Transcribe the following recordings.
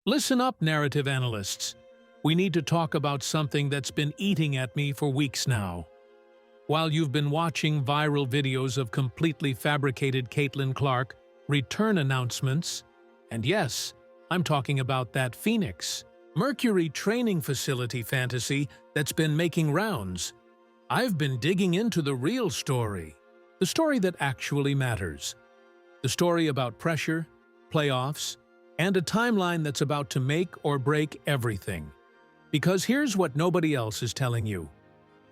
Listen up, narrative analysts. We need to talk about something that's been eating at me for weeks now. While you've been watching viral videos of completely fabricated Caitlin Clark return announcements, and yes, I'm talking about that Phoenix Mercury training facility fantasy that's been making rounds, I've been digging into the real story. The story that actually matters. The story about pressure, playoffs, and a timeline that's about to make or break everything. Because here's what nobody else is telling you.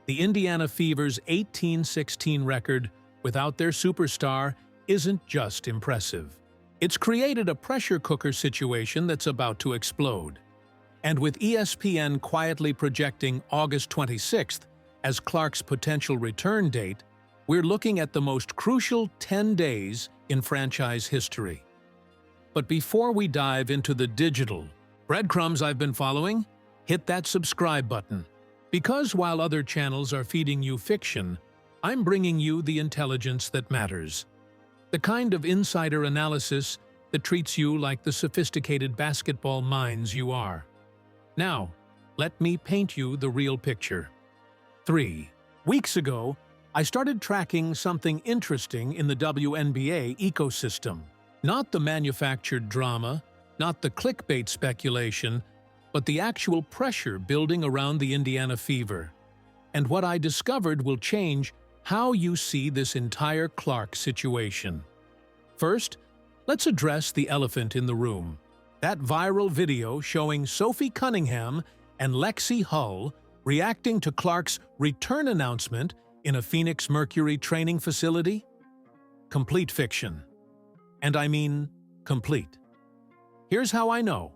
The Indiana Fever's 18-16 record without their superstar isn't just impressive. It's created a pressure cooker situation that's about to explode. And with ESPN quietly projecting August 26th as Clark's potential return date, we're looking at the most crucial 10 days in franchise history. But before we dive into the digital breadcrumbs I've been following, hit that subscribe button. Because while other channels are feeding you fiction, I'm bringing you the intelligence that matters. The kind of insider analysis that treats you like the sophisticated basketball minds you are. Now, let me paint you the real picture. 3 weeks ago, I started tracking something interesting in the WNBA ecosystem. Not the manufactured drama, not the clickbait speculation, but the actual pressure building around the Indiana Fever. And what I discovered will change how you see this entire Clark situation. First, let's address the elephant in the room. That viral video showing Sophie Cunningham and Lexie Hull reacting to Clark's return announcement in a Phoenix Mercury training facility? Complete fiction. And I mean complete. Here's how I know.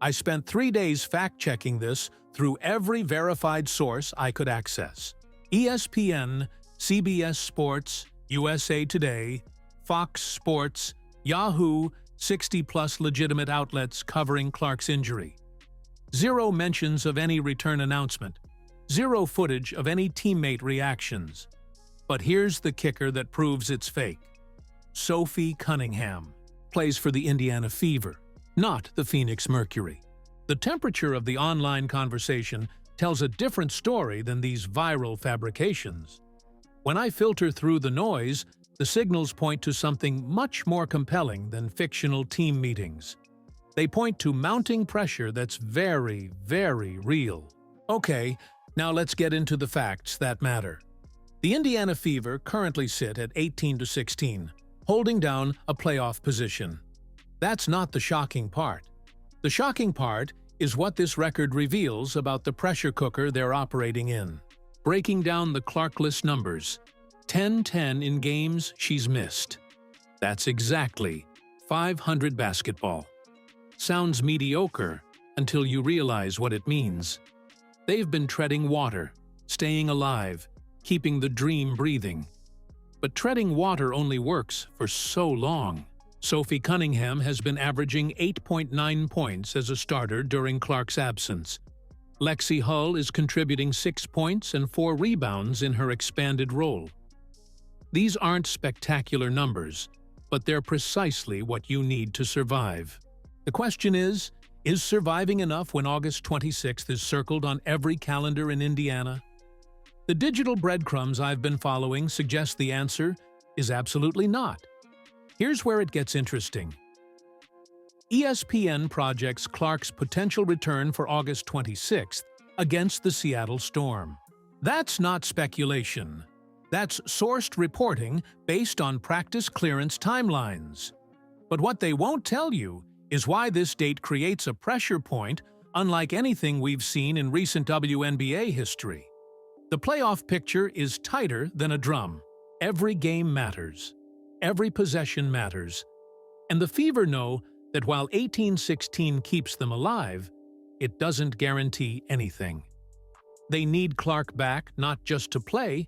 I spent 3 days fact-checking this through every verified source I could access. ESPN, CBS Sports, USA Today, Fox Sports, Yahoo, 60-plus legitimate outlets covering Clark's injury. Zero mentions of any return announcement. Zero footage of any teammate reactions. But here's the kicker that proves it's fake. Sophie Cunningham plays for the Indiana Fever, not the Phoenix Mercury. The temperature of the online conversation tells a different story than these viral fabrications. When I filter through the noise, the signals point to something much more compelling than fictional team meetings. They point to mounting pressure that's very, very real. Okay, now let's get into the facts that matter. The Indiana Fever currently sit at 18-16, holding down a playoff position. That's not the shocking part. The shocking part is what this record reveals about the pressure cooker they're operating in. Breaking down the Clarkless numbers, 10-10 in games she's missed. That's exactly 500 basketball. Sounds mediocre until you realize what it means. They've been treading water, staying alive, keeping the dream breathing. But treading water only works for so long. Sophie Cunningham has been averaging 8.9 points as a starter during Clark's absence. Lexie Hull is contributing 6 points and 4 rebounds in her expanded role. These aren't spectacular numbers, but they're precisely what you need to survive. The question is surviving enough when August 26th is circled on every calendar in Indiana? The digital breadcrumbs I've been following suggest the answer is absolutely not. Here's where it gets interesting. ESPN projects Clark's potential return for August 26th against the Seattle Storm. That's not speculation. That's sourced reporting based on practice clearance timelines. But what they won't tell you is why this date creates a pressure point unlike anything we've seen in recent WNBA history. The playoff picture is tighter than a drum. Every game matters. Every possession matters. And the Fever know that while 18-16 keeps them alive, it doesn't guarantee anything. They need Clark back not just to play,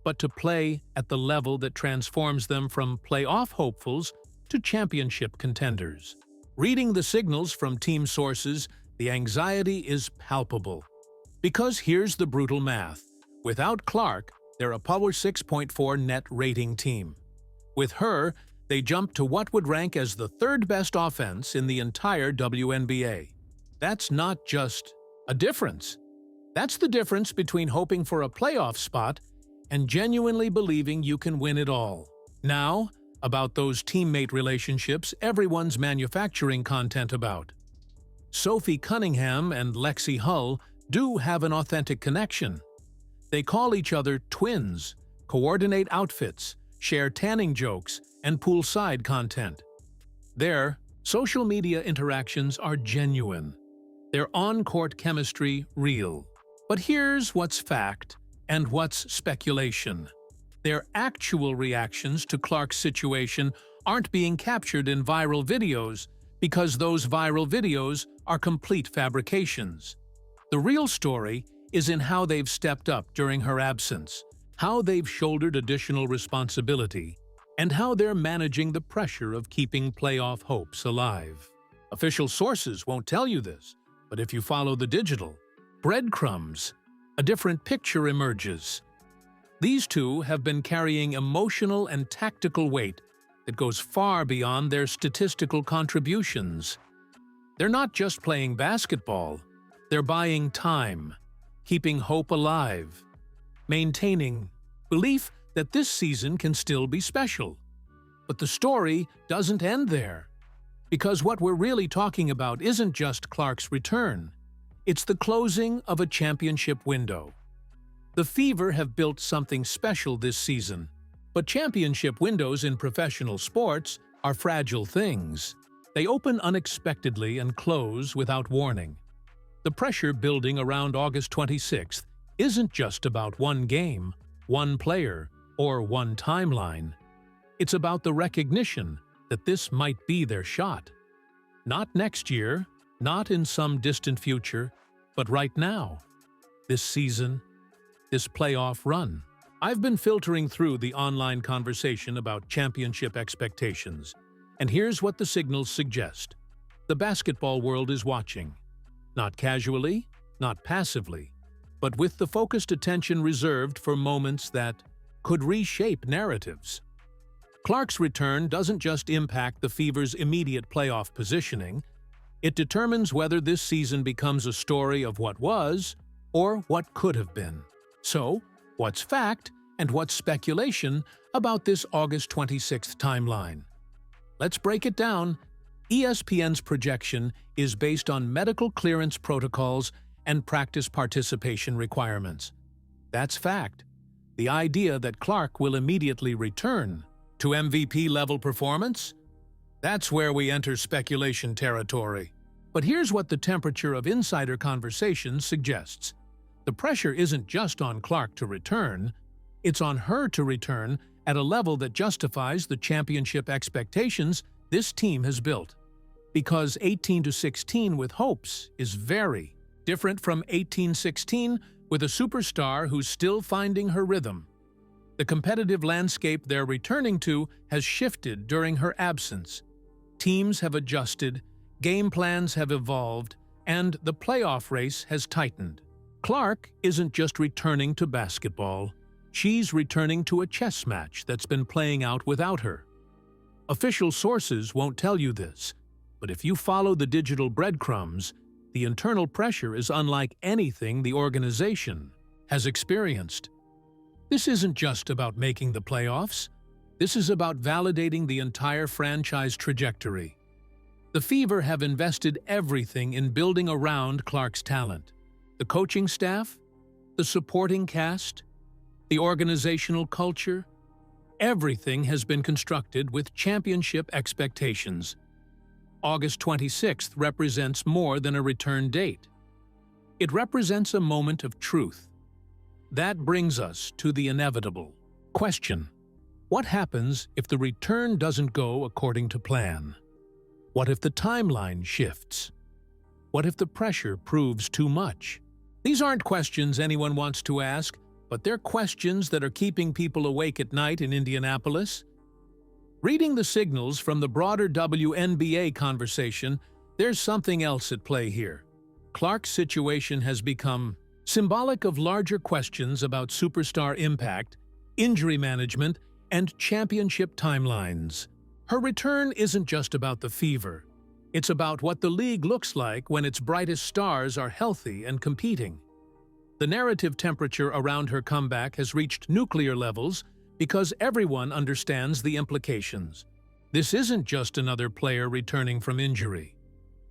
but to play at the level that transforms them from playoff hopefuls to championship contenders. Reading the signals from team sources, the anxiety is palpable. Because here's the brutal math. Without Clark, they're a power 6.4 net rating team. With her, they jump to what would rank as the third best offense in the entire WNBA. That's not just a difference. That's the difference between hoping for a playoff spot and genuinely believing you can win it all. Now, about those teammate relationships everyone's manufacturing content about. Sophie Cunningham and Lexie Hull do have an authentic connection. They call each other twins, coordinate outfits, share tanning jokes, and poolside content. Their social media interactions are genuine. Their on-court chemistry real. But here's what's fact and what's speculation. Their actual reactions to Clark's situation aren't being captured in viral videos because those viral videos are complete fabrications. The real story is in how they've stepped up during her absence, how they've shouldered additional responsibility, and how they're managing the pressure of keeping playoff hopes alive. Official sources won't tell you this, but if you follow the digital breadcrumbs, a different picture emerges. These two have been carrying emotional and tactical weight that goes far beyond their statistical contributions. They're not just playing basketball, they're buying time, keeping hope alive, maintaining belief that this season can still be special. But the story doesn't end there, because what we're really talking about isn't just Clark's return. It's the closing of a championship window. The Fever have built something special this season, but championship windows in professional sports are fragile things. They open unexpectedly and close without warning. The pressure building around August 26th isn't just about one game, one player, or one timeline. It's about the recognition that this might be their shot. Not next year, not in some distant future, but right now. This season, this playoff run. I've been filtering through the online conversation about championship expectations, and here's what the signals suggest. The basketball world is watching. Not casually, not passively, but with the focused attention reserved for moments that could reshape narratives. Clark's return doesn't just impact the Fever's immediate playoff positioning, it determines whether this season becomes a story of what was or what could have been. So, what's fact and what's speculation about this August 26th timeline? Let's break it down. ESPN's projection is based on medical clearance protocols and practice participation requirements. That's fact. The idea that Clark will immediately return to MVP-level performance? That's where we enter speculation territory. But here's what the temperature of insider conversations suggests. The pressure isn't just on Clark to return, it's on her to return at a level that justifies the championship expectations this team has built. Because 18-16 with hopes is very different from 18-16 with a superstar who's still finding her rhythm. The competitive landscape they're returning to has shifted during her absence. Teams have adjusted, game plans have evolved, and the playoff race has tightened. Clark isn't just returning to basketball. She's returning to a chess match that's been playing out without her. Official sources won't tell you this, but if you follow the digital breadcrumbs, the internal pressure is unlike anything the organization has experienced. This isn't just about making the playoffs. This is about validating the entire franchise trajectory. The Fever have invested everything in building around Clark's talent. The coaching staff, the supporting cast, the organizational culture, everything has been constructed with championship expectations. August 26th represents more than a return date. It represents a moment of truth. That brings us to the inevitable question. What happens if the return doesn't go according to plan? What if the timeline shifts? What if the pressure proves too much? These aren't questions anyone wants to ask, but they're questions that are keeping people awake at night in Indianapolis. Reading the signals from the broader WNBA conversation, there's something else at play here. Clark's situation has become symbolic of larger questions about superstar impact, injury management, and championship timelines. Her return isn't just about the Fever. It's about what the league looks like when its brightest stars are healthy and competing. The narrative temperature around her comeback has reached nuclear levels because everyone understands the implications. This isn't just another player returning from injury.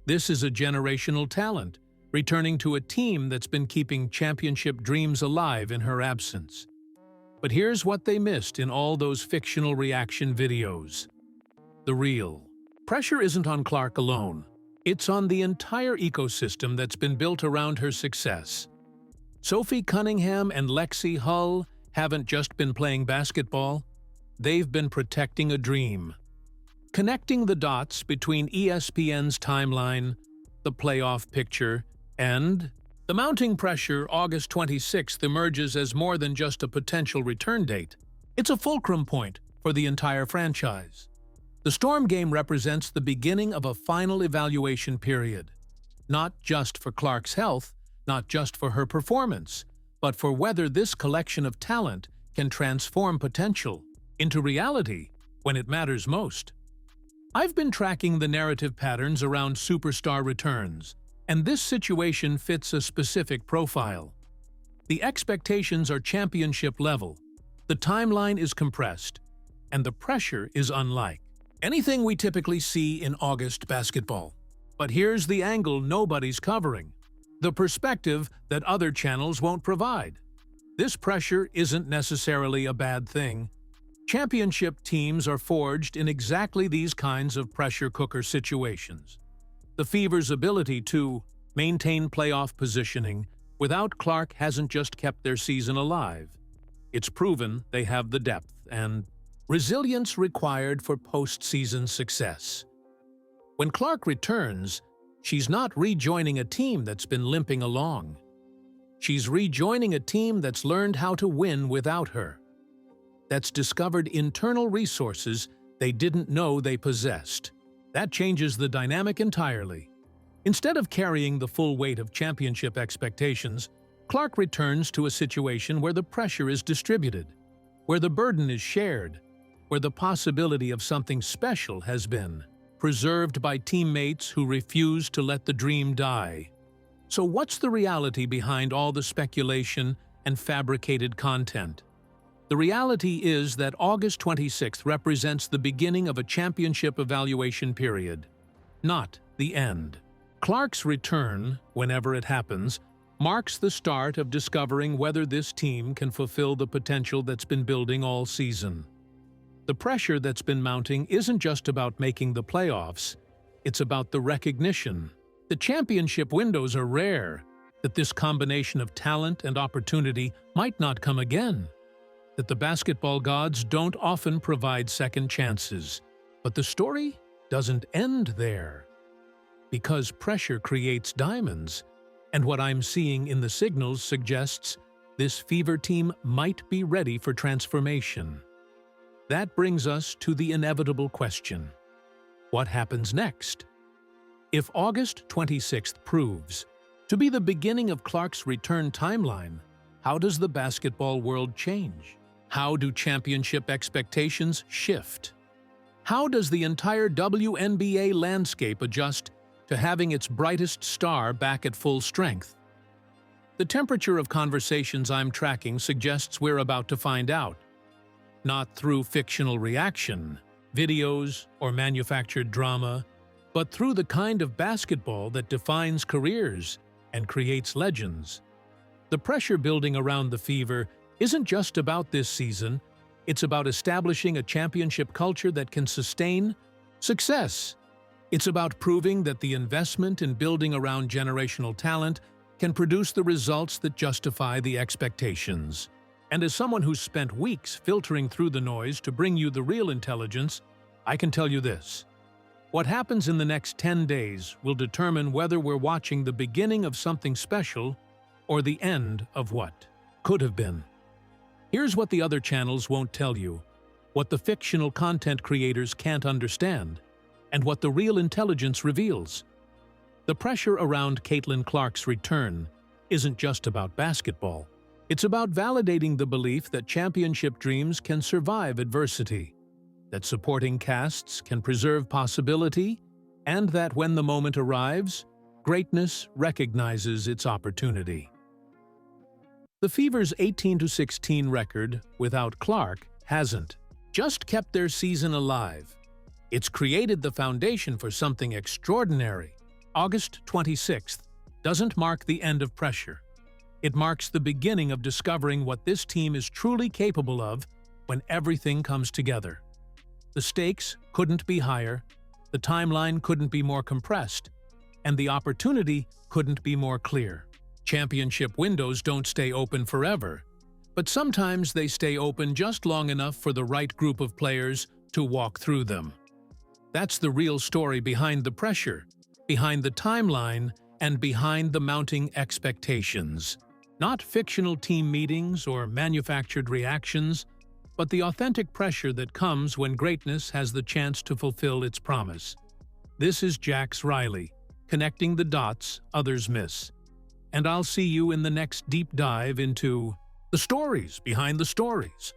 This is a generational talent returning to a team that's been keeping championship dreams alive in her absence. But here's what they missed in all those fictional reaction videos. The real pressure isn't on Clark alone. It's on the entire ecosystem that's been built around her success. Sophie Cunningham and Lexie Hull haven't just been playing basketball, they've been protecting a dream. Connecting the dots between ESPN's timeline, the playoff picture, and the mounting pressure. August 26th emerges as more than just a potential return date. It's a fulcrum point for the entire franchise. The Storm game represents the beginning of a final evaluation period, not just for Clark's health, not just for her performance, but for whether this collection of talent can transform potential into reality when it matters most. I've been tracking the narrative patterns around superstar returns, and this situation fits a specific profile. The expectations are championship level, the timeline is compressed, and the pressure is unlike anything we typically see in August basketball. But here's the angle nobody's covering, the perspective that other channels won't provide. This pressure isn't necessarily a bad thing. Championship teams are forged in exactly these kinds of pressure cooker situations. The Fever's ability to maintain playoff positioning without Clark hasn't just kept their season alive. It's proven they have the depth and resilience required for postseason success. When Clark returns, she's not rejoining a team that's been limping along. She's rejoining a team that's learned how to win without her, that's discovered internal resources they didn't know they possessed. That changes the dynamic entirely. Instead of carrying the full weight of championship expectations, Clark returns to a situation where the pressure is distributed, where the burden is shared, where the possibility of something special has been preserved by teammates who refuse to let the dream die. So what's the reality behind all the speculation and fabricated content? The reality is that August 26th represents the beginning of a championship evaluation period, not the end. Clark's return, whenever it happens, marks the start of discovering whether this team can fulfill the potential that's been building all season. The pressure that's been mounting isn't just about making the playoffs, it's about the recognition. The championship windows are rare, that this combination of talent and opportunity might not come again, that the basketball gods don't often provide second chances. But the story doesn't end there. Because pressure creates diamonds, and what I'm seeing in the signals suggests this Fever team might be ready for transformation. That brings us to the inevitable question: what happens next? If August 26th proves to be the beginning of Clark's return timeline, how does the basketball world change? How do championship expectations shift? How does the entire WNBA landscape adjust to having its brightest star back at full strength? The temperature of conversations I'm tracking suggests we're about to find out. Not through fictional reaction, videos, or manufactured drama, but through the kind of basketball that defines careers and creates legends. The pressure building around the Fever isn't just about this season, it's about establishing a championship culture that can sustain success. It's about proving that the investment in building around generational talent can produce the results that justify the expectations. And as someone who's spent weeks filtering through the noise to bring you the real intelligence, I can tell you this: what happens in the next 10 days will determine whether we're watching the beginning of something special or the end of what could have been. Here's what the other channels won't tell you, what the fictional content creators can't understand, and what the real intelligence reveals. The pressure around Caitlin Clark's return isn't just about basketball. It's about validating the belief that championship dreams can survive adversity, that supporting casts can preserve possibility, and that when the moment arrives, greatness recognizes its opportunity. The Fever's 18-16 record without Clark hasn't just kept their season alive. It's created the foundation for something extraordinary. August 26th doesn't mark the end of pressure. It marks the beginning of discovering what this team is truly capable of when everything comes together. The stakes couldn't be higher, the timeline couldn't be more compressed, and the opportunity couldn't be more clear. Championship windows don't stay open forever, but sometimes they stay open just long enough for the right group of players to walk through them. That's the real story behind the pressure, behind the timeline, and behind the mounting expectations. Not fictional team meetings or manufactured reactions, but the authentic pressure that comes when greatness has the chance to fulfill its promise. This is Jax Riley, connecting the dots others miss. And I'll see you in the next deep dive into the stories behind the stories.